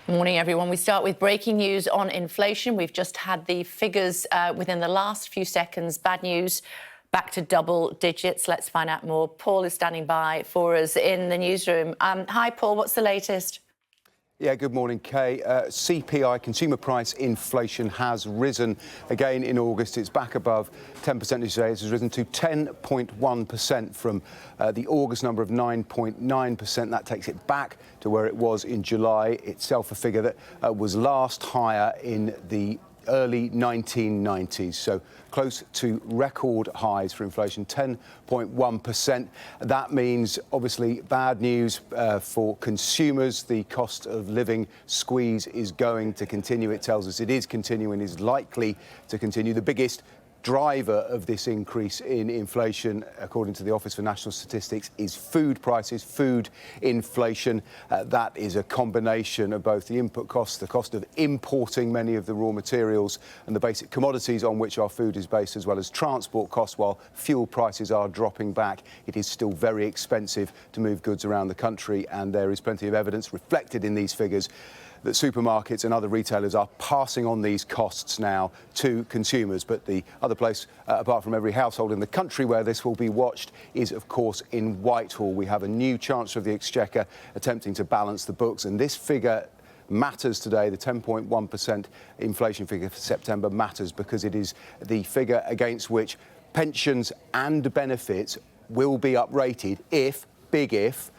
Morning, everyone. We start with breaking news on inflation. We've just had the figures within the last few seconds. Bad news, back to double digits. Let's find out more. Paul is standing by for us in the newsroom. Hi, Paul. What's the latest? Yeah, good morning, Kay. CPI, consumer price inflation, has risen again in August. It's back above 10% today. It has risen to 10.1% from the August number of 9.9%. That takes it back to where it was in July, itself a figure that was last higher in the early 1990s, so close to record highs for inflation, 10.1%. That means obviously bad news for consumers. The cost of living squeeze is going to continue. It tells us it is continuing, is likely to continue. The biggest driver of this increase in inflation, according to the Office for National Statistics, is food prices, food inflation. That is a combination of both the input costs, the cost of importing many of the raw materials and the basic commodities on which our food is based, as well as transport costs. While fuel prices are dropping back, it is still very expensive to move goods around the country, and there is plenty of evidence reflected in these figures that supermarkets and other retailers are passing on these costs now to consumers. But the other place, apart from every household in the country where this will be watched, is, of course, in Whitehall. We have a new Chancellor of the Exchequer attempting to balance the books, and this figure matters today. The 10.1% inflation figure for September matters because it is the figure against which pensions and benefits will be uprated if, big if,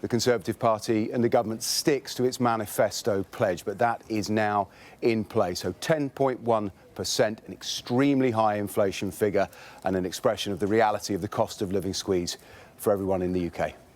the Conservative Party and the government sticks to its manifesto pledge. But that is now in place. So 10.1%, an extremely high inflation figure and an expression of the reality of the cost of living squeeze for everyone in the UK.